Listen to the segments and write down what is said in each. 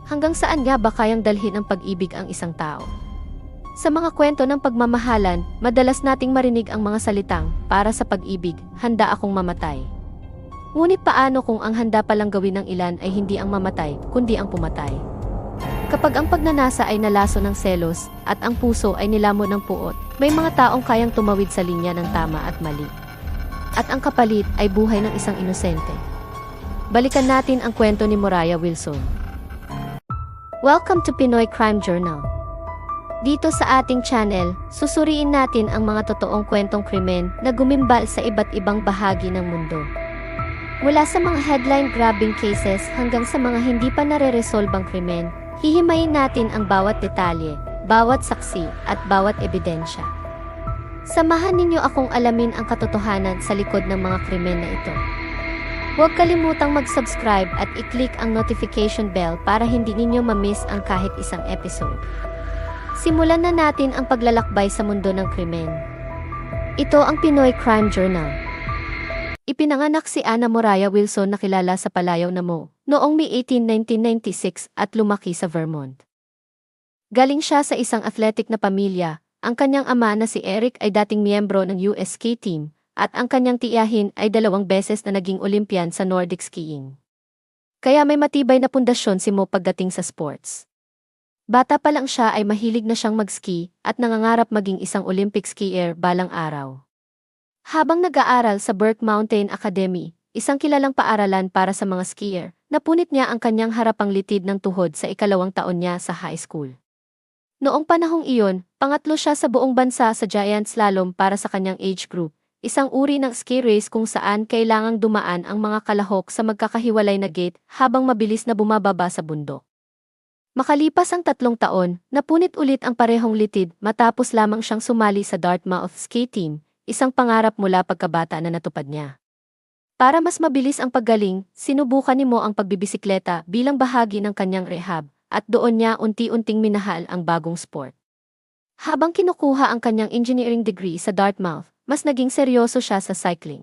Hanggang saan nga ba kayang dalhin ng pag-ibig ang isang tao? Sa mga kwento ng pagmamahalan, madalas nating marinig ang mga salitang, para sa pag-ibig, handa akong mamatay. Ngunit paano kung ang handa palang gawin ng ilan ay hindi ang mamatay, kundi ang pumatay? Kapag ang pagnanasa ay nalaso ng selos, at ang puso ay nilamon ng puot, may mga taong kayang tumawid sa linya ng tama at mali. At ang kapalit ay buhay ng isang inosente. Balikan natin ang kwento ni Moriah Wilson. Welcome to Pinoy Crime Journal. Dito sa ating channel, susuriin natin ang mga totoong kwentong krimen na gumimbal sa iba't ibang bahagi ng mundo. Mula sa mga headline-grabbing cases hanggang sa mga hindi pa nare-resolbang krimen, hihimayin natin ang bawat detalye, bawat saksi, at bawat ebidensya. Samahan ninyo akong alamin ang katotohanan sa likod ng mga krimen na ito. Huwag kalimutang mag-subscribe at i-click ang notification bell para hindi ninyo ma-miss ang kahit isang episode. Simulan na natin ang paglalakbay sa mundo ng krimen. Ito ang Pinoy Crime Journal. Ipinanganak si Anna Moriah Wilson na kilala sa Palayaw na Mo noong May 18, 1996 at lumaki sa Vermont. Galing siya sa isang athletic na pamilya. Ang kanyang ama na si Eric ay dating miyembro ng US ski team, at ang kanyang tiyahin ay 2 beses na naging Olympian sa Nordic skiing. Kaya may matibay na pundasyon si Mo pagdating sa sports. Bata pa lang siya ay mahilig na siyang mag-ski at nangangarap maging isang Olympic skier balang araw. Habang nag-aaral sa Burke Mountain Academy, isang kilalang paaralan para sa mga skier, napunit niya ang kanyang harapang litid ng tuhod sa 2 taon niya sa high school. Noong panahong iyon, pangatlo siya sa buong bansa sa giant slalom para sa kanyang age group, isang uri ng ski race kung saan kailangang dumaan ang mga kalahok sa magkakahiwalay na gate habang mabilis na bumababa sa bundok. Makalipas ang 3 taon, napunit ulit ang parehong litid matapos lamang siyang sumali sa Dartmouth Ski Team, isang pangarap mula pagkabata na natupad niya. Para mas mabilis ang paggaling, sinubukan ni Mo ang pagbibisikleta bilang bahagi ng kanyang rehab, at doon niya unti-unting minahal ang bagong sport. Habang kinukuha ang kanyang engineering degree sa Dartmouth, mas naging seryoso siya sa cycling.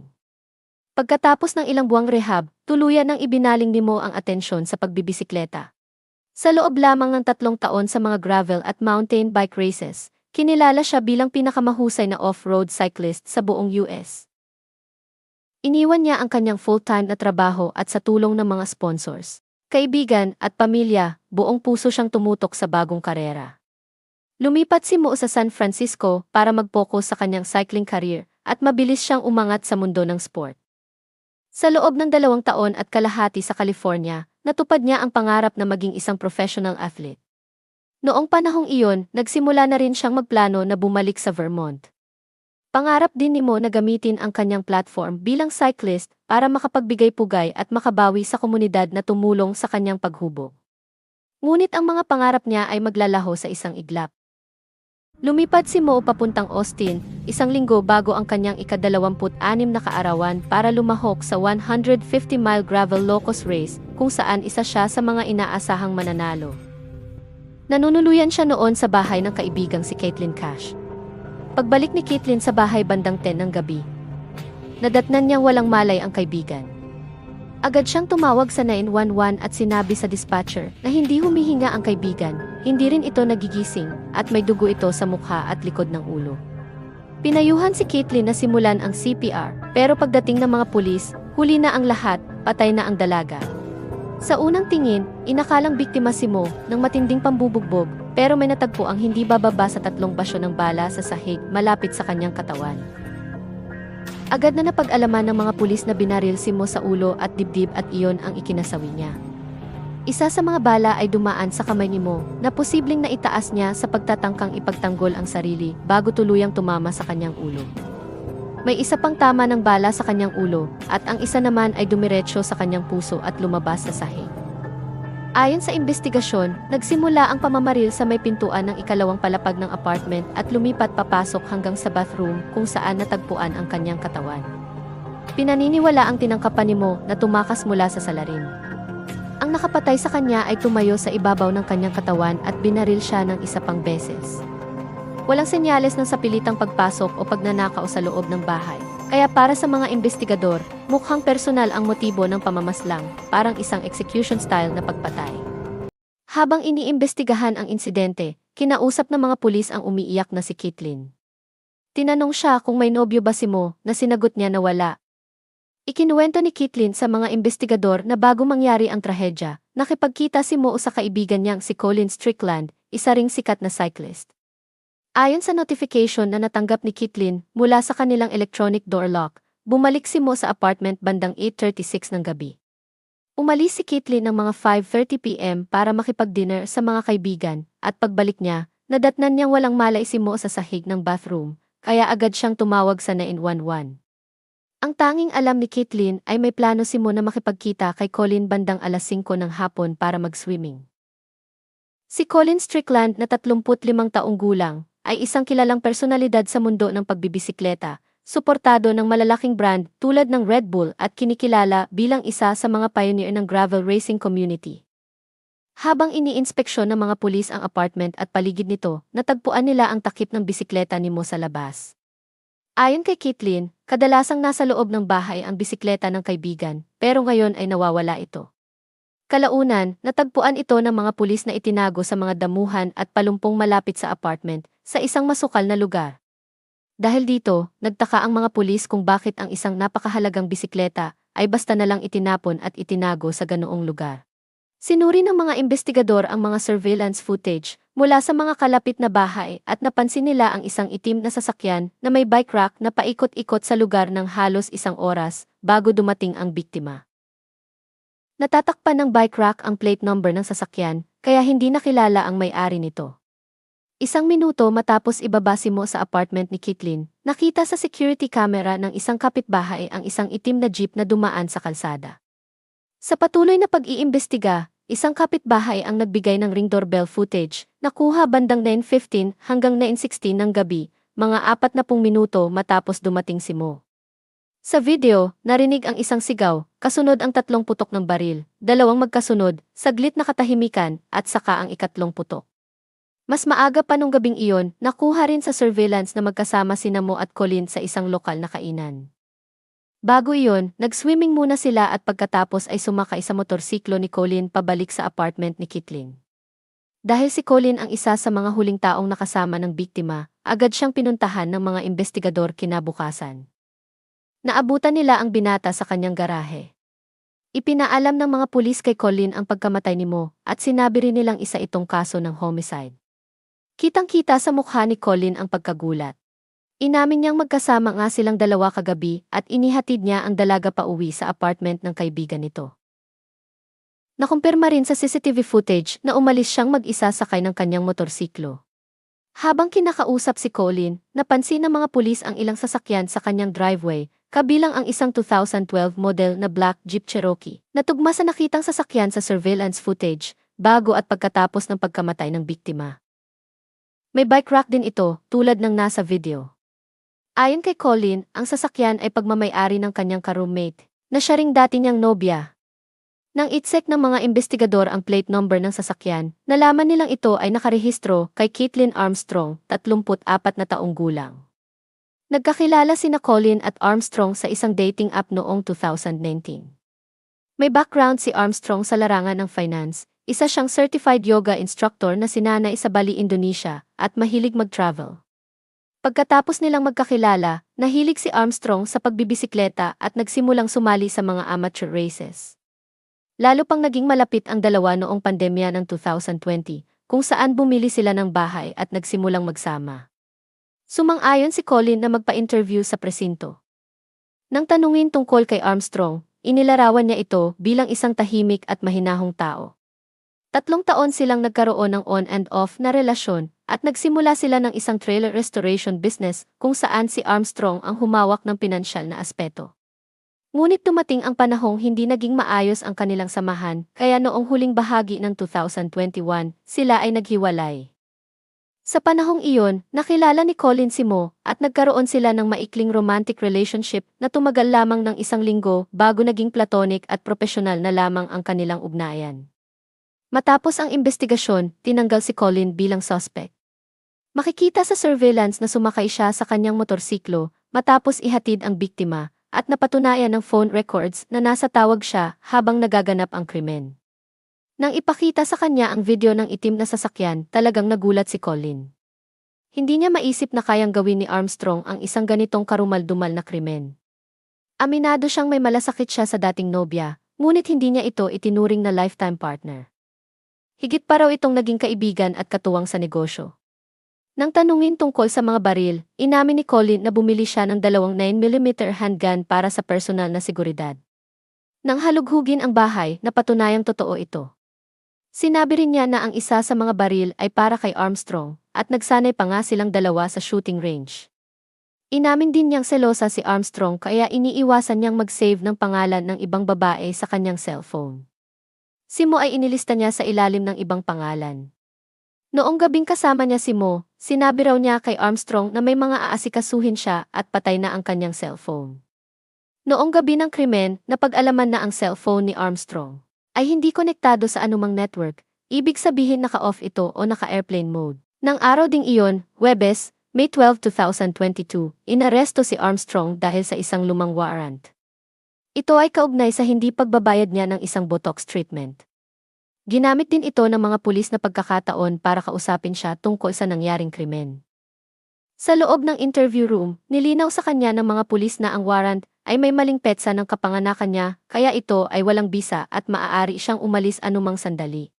Pagkatapos ng ilang buwang rehab, tuluyan nang ibinaling ni Mo ang atensyon sa pagbibisikleta. Sa loob lamang ng 3 taon sa mga gravel at mountain bike races, kinilala siya bilang pinakamahusay na off-road cyclist sa buong US. Iniwan niya ang kanyang full-time na trabaho at sa tulong ng mga sponsors, kaibigan at pamilya, buong puso siyang tumutok sa bagong karera. Lumipat si Mo sa San Francisco para mag-focus sa kanyang cycling career at mabilis siyang umangat sa mundo ng sport. Sa loob ng 2 taon at kalahati sa California, natupad niya ang pangarap na maging isang professional athlete. Noong panahong iyon, nagsimula na rin siyang magplano na bumalik sa Vermont. Pangarap din ni Mo na gamitin ang kanyang platform bilang cyclist para makapagbigay pugay at makabawi sa komunidad na tumulong sa kanyang paghubog. Ngunit ang mga pangarap niya ay maglalaho sa isang iglap. Lumipad si Mo papuntang Austin, 1 linggo bago ang kanyang ika-26 na kaarawan para lumahok sa 150-mile gravel locos race kung saan isa siya sa mga inaasahang mananalo. Nanunuluyan siya noon sa bahay ng kaibigang si Caitlin Cash. Pagbalik ni Caitlin sa bahay bandang 10 ng gabi, nadatnan niyang walang malay ang kaibigan. Agad siyang tumawag sa 911 at sinabi sa dispatcher na hindi humihinga ang kaibigan, hindi rin ito nagigising, at may dugo ito sa mukha at likod ng ulo. Pinayuhan si Caitlin na simulan ang CPR, pero pagdating ng mga pulis, huli na ang lahat, patay na ang dalaga. Sa unang tingin, inakalang biktima si Mo ng matinding pambubugbog, pero may natagpo ang hindi bababa sa 3 basyo ng bala sa sahig malapit sa kanyang katawan. Agad na napag-alaman ng mga pulis na binaril si Mo sa ulo at dibdib at iyon ang ikinasawi niya. Isa sa mga bala ay dumaan sa kamay ni Mo na posibleng naitaas niya sa pagtatangkang ipagtanggol ang sarili bago tuluyang tumama sa kanyang ulo. May isa pang tama ng bala sa kanyang ulo at ang isa naman ay dumiretso sa kanyang puso at lumabas sa sahig. Ayon sa investigasyon, nagsimula ang pamamaril sa may pintuan ng 2 palapag ng apartment at lumipat papasok hanggang sa bathroom kung saan natagpuan ang kanyang katawan. Pinaniniwala ang tinangkapan ni Mo na tumakas mula sa salarin. Ang nakapatay sa kanya ay tumayo sa ibabaw ng kanyang katawan at binaril siya ng 1 pang beses. Walang senyales ng sapilitang pagpasok o pagnanakaw sa loob ng bahay. Kaya para sa mga investigador, mukhang personal ang motibo ng pamamaslang, parang isang execution style na pagpatay. Habang iniimbestigahan ang insidente, kinausap ng mga pulis ang umiiyak na si Caitlyn. Tinanong siya kung may nobyo ba si Mo, na sinagot niya na wala. Ikinuwento ni Caitlyn sa mga investigador na bago mangyari ang trahedya, nakipagkita si Mo sa kaibigan niyang si Colin Strickland, isa ring sikat na cyclist. Ayon sa notification na natanggap ni Caitlyn mula sa kanilang electronic door lock, bumalik si Mo sa apartment bandang 8:36 ng gabi. Umalis si Caitlyn ng mga 5:30 p.m. para makipag-dinner sa mga kaibigan, at pagbalik niya, nadatnan niyang walang malay si Mo sa sahig ng bathroom, kaya agad siyang tumawag sa 911. Ang tanging alam ni Caitlyn ay may plano si Mo na makipagkita kay Colin bandang alas 5 ng hapon para mag-swimming. Si Colin Strickland na 35 taong gulang, ay isang kilalang personalidad sa mundo ng pagbibisikleta, suportado ng malalaking brand tulad ng Red Bull at kinikilala bilang isa sa mga pioneer ng gravel racing community. Habang iniinspeksyon ng mga pulis ang apartment at paligid nito, natagpuan nila ang takip ng bisikleta ni Mo sa labas. Ayon kay Caitlyn, kadalasang nasa loob ng bahay ang bisikleta ng kaibigan, pero ngayon ay nawawala ito. Kalaunan, natagpuan ito ng mga pulis na itinago sa mga damuhan at palumpong malapit sa apartment, sa isang masukal na lugar. Dahil dito, nagtaka ang mga pulis kung bakit ang isang napakahalagang bisikleta ay basta na lang itinapon at itinago sa ganoong lugar. Sinuri ng mga investigador ang mga surveillance footage mula sa mga kalapit na bahay at napansin nila ang isang itim na sasakyan na may bike rack na paikot-ikot sa lugar ng halos 1 oras bago dumating ang biktima. Natatakpan ng bike rack ang plate number ng sasakyan, kaya hindi nakilala ang may-ari nito. 1 minuto matapos ibaba si Mo sa apartment ni Caitlyn, nakita sa security camera ng isang kapitbahay ang isang itim na jeep na dumaan sa kalsada. Sa patuloy na pag-iimbestiga, isang kapitbahay ang nagbigay ng ring doorbell footage, nakuha bandang 9:15 hanggang 9:16 ng gabi, mga 40 minuto matapos dumating si Mo. Sa video, narinig ang isang sigaw, kasunod ang 3 putok ng baril, 2 magkasunod, saglit na katahimikan, at saka ang 3 putok. Mas maaga pa nung gabing iyon, nakuha rin sa surveillance na magkasama sina Mo at Colin sa isang lokal na kainan. Bago iyon, nag-swimming muna sila at pagkatapos ay sumakay sa motorsiklo ni Colin pabalik sa apartment ni Caitlyn. Dahil si Colin ang isa sa mga huling taong nakasama ng biktima, agad siyang pinuntahan ng mga investigador kinabukasan. Naabutan nila ang binata sa kanyang garahe. Ipinaalam ng mga pulis kay Colin ang pagkamatay ni Mo at sinabi rin nilang isa itong kaso ng homicide. Kitang-kita sa mukha ni Colin ang pagkagulat. Inamin niyang magkasama nga silang 2 kagabi at inihatid niya ang dalaga pa uwi sa apartment ng kaibigan nito. Nakumpirma rin sa CCTV footage na umalis siyang mag-isa sakay ng kanyang motorsiklo. Habang kinakausap si Colin, napansin ng mga pulis ang ilang sasakyan sa kanyang driveway, kabilang ang isang 2012 model na Black Jeep Cherokee, na tugma sa nakitang sasakyan sa surveillance footage, bago at pagkatapos ng pagkamatay ng biktima. May bike rack din ito, tulad ng nasa video. Ayon kay Colin, ang sasakyan ay pagmamay-ari ng kanyang ka-roommate, na siya ring dati niyang nobya. Nang itsek ng mga investigador ang plate number ng sasakyan, nalaman nilang ito ay nakarehistro kay Caitlyn Armstrong, 34 na taong gulang. Nagkakilala sina Colin at Armstrong sa isang dating app noong 2019. May background si Armstrong sa larangan ng finance, isa siyang certified yoga instructor na sinanay sa Bali, Indonesia, at mahilig mag-travel. Pagkatapos nilang magkakilala, nahilig si Armstrong sa pagbibisikleta at nagsimulang sumali sa mga amateur races. Lalo pang naging malapit ang dalawa noong pandemya ng 2020, kung saan bumili sila ng bahay at nagsimulang magsama. Sumang-ayon si Colin na magpa-interview sa presinto. Nang tanungin tungkol kay Armstrong, inilarawan niya ito bilang isang tahimik at mahinahong tao. 3 taon silang nagkaroon ng on and off na relasyon at nagsimula sila ng isang trailer restoration business kung saan si Armstrong ang humawak ng pinansyal na aspeto. Ngunit dumating ang panahong hindi naging maayos ang kanilang samahan, kaya noong huling bahagi ng 2021, sila ay naghiwalay. Sa panahong iyon, nakilala ni Colin si Mo at nagkaroon sila ng maikling romantic relationship na tumagal lamang ng 1 linggo bago naging platonic at profesional na lamang ang kanilang ugnayan. Matapos ang investigasyon, tinanggal si Colin bilang suspect. Makikita sa surveillance na sumakay siya sa kanyang motorsiklo matapos ihatid ang biktima at napatunayan ng phone records na nasa tawag siya habang nagaganap ang krimen. Nang ipakita sa kanya ang video ng itim na sasakyan, talagang nagulat si Colin. Hindi niya maisip na kayang gawin ni Armstrong ang isang ganitong karumal-dumal na krimen. Aminado siyang may malasakit siya sa dating nobya, ngunit hindi niya ito itinuring na lifetime partner. Higit pa raw itong naging kaibigan at katuwang sa negosyo. Nang tanungin tungkol sa mga baril, inamin ni Colin na bumili siya ng 2 9mm handgun para sa personal na seguridad. Nang halughugin ang bahay, napatunayang totoo ito. Sinabi rin niya na ang isa sa mga baril ay para kay Armstrong, at nagsanay pa nga silang dalawa sa shooting range. Inamin din niyang selosa si Armstrong kaya iniiwasan niyang mag-save ng pangalan ng ibang babae sa kanyang cellphone. Si Mo ay inilista niya sa ilalim ng ibang pangalan. Noong gabing kasama niya si Mo, sinabi raw niya kay Armstrong na may mga aasikasuhin siya at patay na ang kanyang cellphone. Noong gabi ng krimen, napag-alaman na ang cellphone ni Armstrong ay hindi konektado sa anumang network, ibig sabihin naka-off ito o naka-airplane mode. Nang araw ding iyon, Huwebes, May 12, 2022, inaresto si Armstrong dahil sa isang lumang warrant. Ito ay kaugnay sa hindi pagbabayad niya ng isang Botox treatment. Ginamit din ito ng mga pulis na pagkakataon para kausapin siya tungkol sa nangyaring krimen. Sa loob ng interview room, nilinaw sa kanya ng mga pulis na ang warrant ay may maling petsa ng kapanganakan niya, kaya ito ay walang bisa at maaari siyang umalis anumang sandali.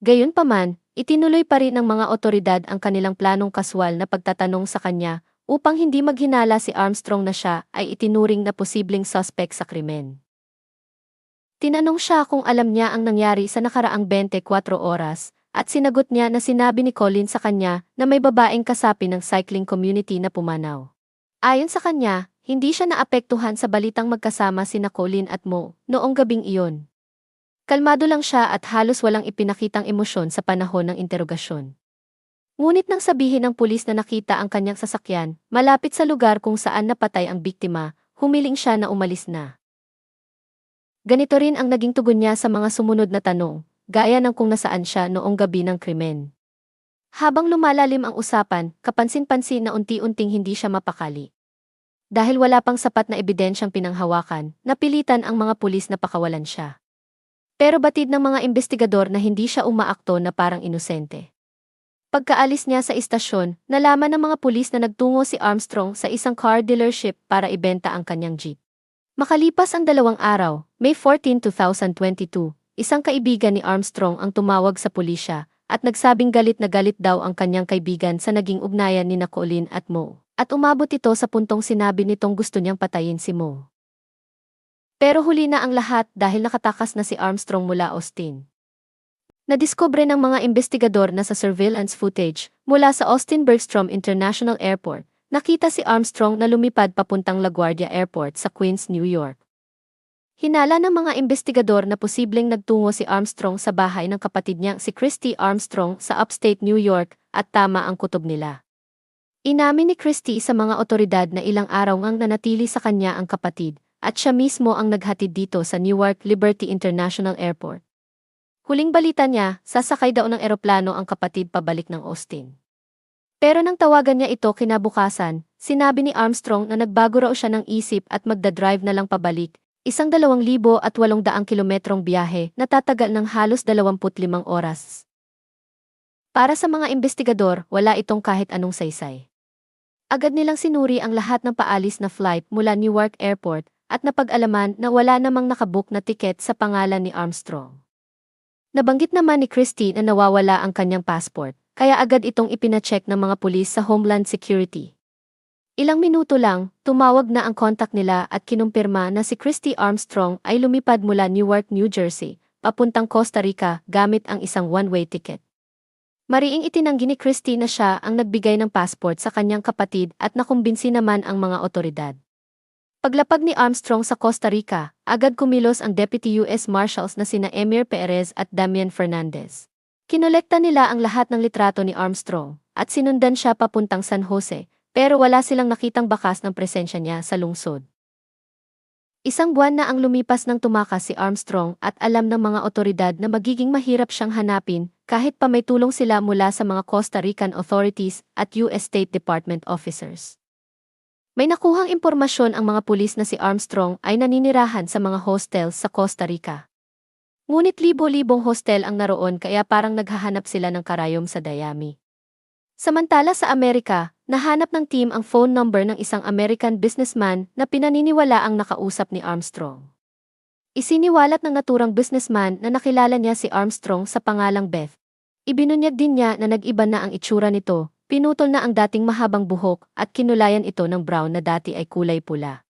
Gayunpaman, itinuloy pa rin ng mga otoridad ang kanilang planong kaswal na pagtatanong sa kanya upang hindi maghinala si Armstrong na siya ay itinuring na posibleng suspect sa krimen. Tinanong siya kung alam niya ang nangyari sa nakaraang 24 oras, at sinagot niya na sinabi ni Colin sa kanya na may babaeng kasapi ng cycling community na pumanaw. Ayon sa kanya, hindi siya naapektuhan sa balitang magkasama sina Colin at Mo noong gabing iyon. Kalmado lang siya at halos walang ipinakitang emosyon sa panahon ng interogasyon. Ngunit nang sabihin ng pulis na nakita ang kanyang sasakyan malapit sa lugar kung saan napatay ang biktima, humiling siya na umalis na. Ganito rin ang naging tugon niya sa mga sumunod na tanong, gaya ng kung nasaan siya noong gabi ng krimen. Habang lumalalim ang usapan, kapansin-pansin na unti-unting hindi siya mapakali. Dahil wala pang sapat na ebidensyang pinanghawakan, napilitan ang mga pulis na pakawalan siya. Pero batid ng mga investigador na hindi siya umaakto na parang inosente. Pagkaalis niya sa istasyon, nalaman ng mga pulis na nagtungo si Armstrong sa isang car dealership para ibenta ang kanyang jeep. Makalipas ang 2 araw, May 14, 2022, isang kaibigan ni Armstrong ang tumawag sa pulisya at nagsabing galit na galit daw ang kanyang kaibigan sa naging ugnayan ni Colin at Mo. At umabot ito sa puntong sinabi nitong gusto niyang patayin si Mo. Pero huli na ang lahat dahil nakatakas na si Armstrong mula Austin. Nadiskubre ng mga investigador na sa surveillance footage mula sa Austin Bergstrom International Airport, nakita si Armstrong na lumipad papuntang LaGuardia Airport sa Queens, New York. Hinala ng mga investigador na posibleng nagtungo si Armstrong sa bahay ng kapatid niyang si Christy Armstrong sa upstate New York at tama ang kutob nila. Inamin ni Christy sa mga otoridad na ilang araw ngang nanatili sa kanya ang kapatid at siya mismo ang naghatid dito sa Newark Liberty International Airport. Huling balita niya, sasakay daw ng eroplano ang kapatid pabalik ng Austin. Pero nang tawagan niya ito kinabukasan, sinabi ni Armstrong na nagbago raw siya ng isip at magdadrive na lang pabalik, isang 2,800 kilometrong biyahe na tatagal ng halos 25 oras. Para sa mga investigador, wala itong kahit anong saysay. Agad nilang sinuri ang lahat ng paalis na flight mula Newark Airport at napag-alaman na wala namang nakabook na tiket sa pangalan ni Armstrong. Nabanggit naman ni Christy na nawawala ang kanyang passport, kaya agad itong ipinacheck ng mga pulis sa Homeland Security. Ilang minuto lang, tumawag na ang kontak nila at kinumpirma na si Christy Armstrong ay lumipad mula Newark, New Jersey, papuntang Costa Rica gamit ang isang one-way ticket. Mariing itinanggi ni Christy na siya ang nagbigay ng passport sa kanyang kapatid at nakumbinsi naman ang mga otoridad. Paglapag ni Armstrong sa Costa Rica, agad kumilos ang Deputy U.S. Marshals na sina Emir Perez at Damian Fernandez. Kinolekta nila ang lahat ng litrato ni Armstrong at sinundan siya papuntang San Jose, pero wala silang nakitang bakas ng presensya niya sa lungsod. Isang buwan na ang lumipas nang tumakas si Armstrong at alam ng mga otoridad na magiging mahirap siyang hanapin kahit pa may tulong sila mula sa mga Costa Rican authorities at U.S. State Department officers. May nakuhang impormasyon ang mga pulis na si Armstrong ay naninirahan sa mga hostels sa Costa Rica. Ngunit libo-libong hostel ang naroon kaya parang naghahanap sila ng karayom sa dayami. Samantala sa Amerika, nahanap ng team ang phone number ng isang American businessman na pinaniniwala ang nakausap ni Armstrong. Isiniwalat ng naturang businessman na nakilala niya si Armstrong sa pangalang Beth. Ibinunyag din niya na nag-iba na ang itsura nito, pinutol na ang dating mahabang buhok at kinulayan ito ng brown na dati ay kulay pula.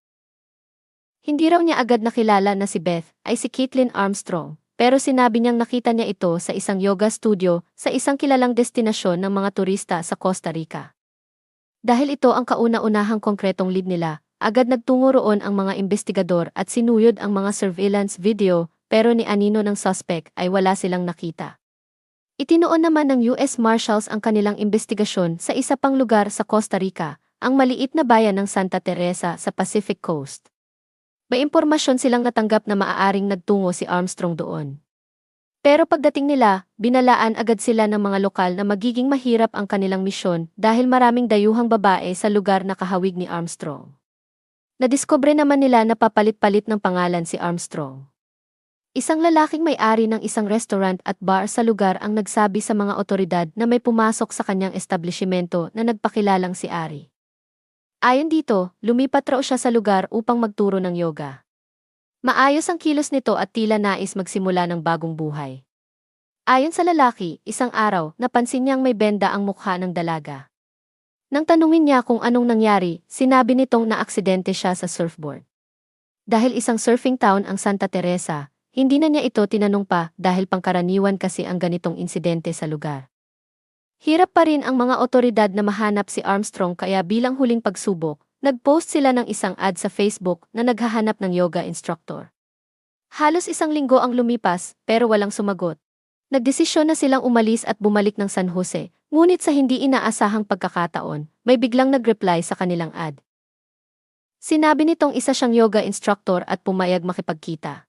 Hindi raw niya agad nakilala na si Beth ay si Caitlin Armstrong, pero sinabi niyang nakita niya ito sa isang yoga studio sa isang kilalang destinasyon ng mga turista sa Costa Rica. Dahil ito ang kauna-unahang konkretong lead nila, agad nagtungo roon ang mga investigador at sinuyod ang mga surveillance video, pero ni anino ng suspect ay wala silang nakita. Itinuon naman ng US Marshals ang kanilang investigasyon sa isa pang lugar sa Costa Rica, ang maliit na bayan ng Santa Teresa sa Pacific Coast. May impormasyon silang natanggap na maaaring nagtungo si Armstrong doon. Pero pagdating nila, binalaan agad sila ng mga lokal na magiging mahirap ang kanilang misyon dahil maraming dayuhang babae sa lugar na kahawig ni Armstrong. Nadiskubre naman nila na papalit-palit ng pangalan si Armstrong. Isang lalaking may-ari ng isang restaurant at bar sa lugar ang nagsabi sa mga otoridad na may pumasok sa kanyang establishmento na nagpakilalang si Ari. Ayon dito, lumipat raw siya sa lugar upang magturo ng yoga. Maayos ang kilos nito at tila nais magsimula ng bagong buhay. Ayon sa lalaki, isang araw, napansin niyang may benda ang mukha ng dalaga. Nang tanungin niya kung anong nangyari, sinabi nitong naaksidente siya sa surfboard. Dahil isang surfing town ang Santa Teresa, hindi na niya ito tinanong pa dahil pangkaraniwan kasi ang ganitong insidente sa lugar. Hirap pa rin ang mga otoridad na mahanap si Armstrong kaya bilang huling pagsubok, nag-post sila ng isang ad sa Facebook na naghahanap ng yoga instructor. Halos isang linggo ang lumipas pero walang sumagot. Nagdesisyon na silang umalis at bumalik ng San Jose, ngunit sa hindi inaasahang pagkakataon, may biglang nag-reply sa kanilang ad. Sinabi nitong isa siyang yoga instructor at pumayag makipagkita.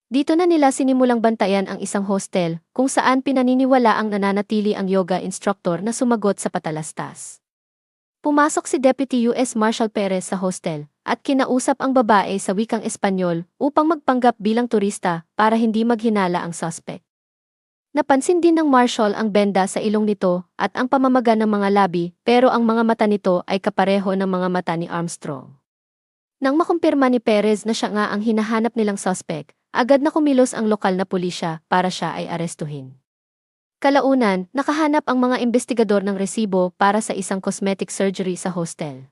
Dito na nila sinimulang bantayan ang isang hostel kung saan pinaniniwala ang nananatili ang yoga instructor na sumagot sa patalastas. Pumasok si Deputy US Marshal Perez sa hostel at kinausap ang babae sa wikang Espanyol upang magpanggap bilang turista para hindi maghinala ang suspect. Napansin din ng Marshal ang benda sa ilong nito at ang pamamaga ng mga labi pero ang mga mata nito ay kapareho ng mga mata ni Armstrong. Nang makumpirma ni Perez na siya nga ang hinahanap nilang suspect, agad na kumilos ang lokal na pulisya para siya ay arestuhin. Kalaunan, nakahanap ang mga investigador ng resibo para sa isang cosmetic surgery sa hostel.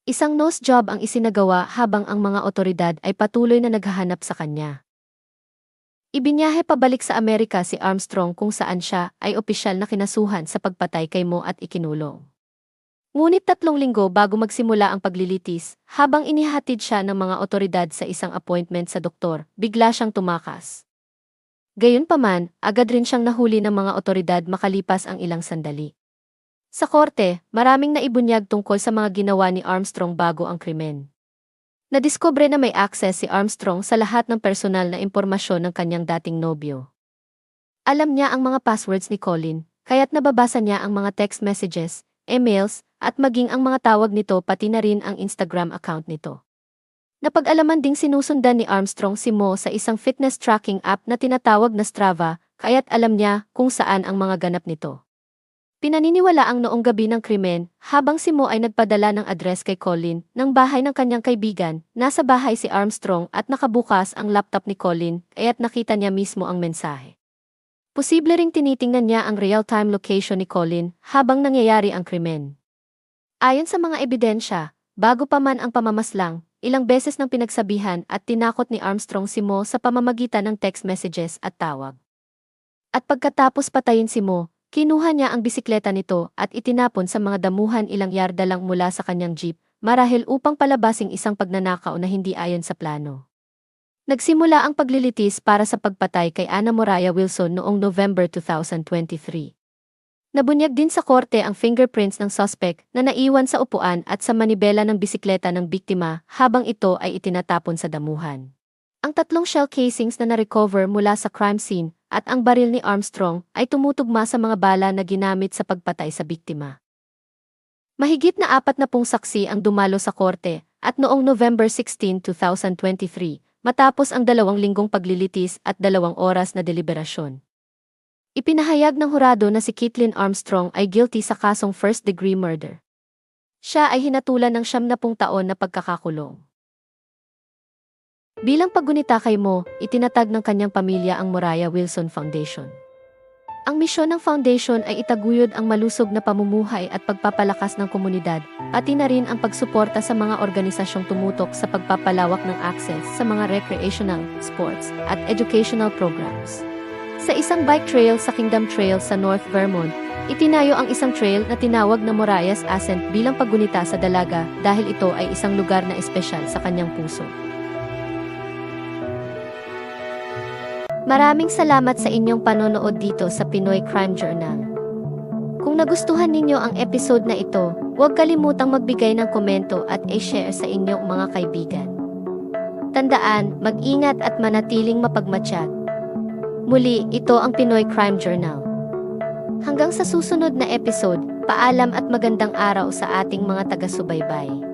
Isang nose job ang isinagawa habang ang mga otoridad ay patuloy na naghahanap sa kanya. Ibinyahe pabalik sa Amerika si Armstrong kung saan siya ay opisyal na kinasuhan sa pagpatay kay Mo at ikinulong. Ngunit 3 linggo bago magsimula ang paglilitis, habang inihatid siya ng mga otoridad sa isang appointment sa doktor, bigla siyang tumakas. Gayunpaman, agad rin siyang nahuli ng mga otoridad makalipas ang ilang sandali. Sa korte, maraming naibunyag tungkol sa mga ginawa ni Armstrong bago ang krimen. Nadiskubre na may access si Armstrong sa lahat ng personal na impormasyon ng kanyang dating nobyo. Alam niya ang mga passwords ni Colin, kaya't nababasa niya ang mga text messages, emails, at maging ang mga tawag nito pati na rin ang Instagram account nito. Napag-alaman ding sinusundan ni Armstrong si Mo sa isang fitness tracking app na tinatawag na Strava, kaya't alam niya kung saan ang mga ganap nito. Pinaniniwala ang noong gabi ng krimen, habang si Mo ay nagpadala ng address kay Colin ng bahay ng kanyang kaibigan, nasa bahay si Armstrong at nakabukas ang laptop ni Colin, kaya't nakita niya mismo ang mensahe. Posible ring tinitingnan niya ang real-time location ni Colin habang nangyayari ang krimen. Ayon sa mga ebidensya, bago pa man ang pamamaslang, ilang beses nang pinagsabihan at tinakot ni Armstrong si Mo sa pamamagitan ng text messages at tawag. At pagkatapos patayin si Mo, kinuha niya ang bisikleta nito at itinapon sa mga damuhan ilang yarda lang mula sa kanyang jeep, marahil upang palabasing isang pagnanakaw na hindi ayon sa plano. Nagsimula ang paglilitis para sa pagpatay kay Ana Moraya Wilson noong November 2023. Nabunyag din sa korte ang fingerprints ng suspect na naiwan sa upuan at sa manibela ng bisikleta ng biktima habang ito ay itinatapon sa damuhan. Ang 3 shell casings na na-recover mula sa crime scene at ang baril ni Armstrong ay tumutugma sa mga bala na ginamit sa pagpatay sa biktima. Mahigit na 40 saksi ang dumalo sa korte at noong November 16, 2023, matapos ang 2 linggong paglilitis at 2 oras na deliberasyon. Ipinahayag ng hurado na si Kaitlyn Armstrong ay guilty sa kasong first-degree murder. Siya ay hinatulan ng 70 taon na pagkakakulong. Bilang paggunita kay Mo, itinatag ng kanyang pamilya ang Moriah Wilson Foundation. Ang misyon ng foundation ay itaguyod ang malusog na pamumuhay at pagpapalakas ng komunidad, pati na rin ang pagsuporta sa mga organisasyong tumutok sa pagpapalawak ng access sa mga recreational, sports, at educational programs. Sa isang bike trail sa Kingdom Trail sa North Vermont, itinayo ang isang trail na tinawag na Moriah's Ascent bilang paggunita sa dalaga dahil ito ay isang lugar na espesyal sa kanyang puso. Maraming salamat sa inyong panonood dito sa Pinoy Crime Journal. Kung nagustuhan ninyo ang episode na ito, huwag kalimutang magbigay ng komento at i-share sa inyong mga kaibigan. Tandaan, mag-ingat at manatiling mapagmatsyag. Muli, ito ang Pinoy Crime Journal. Hanggang sa susunod na episode, paalam at magandang araw sa ating mga taga-subaybay.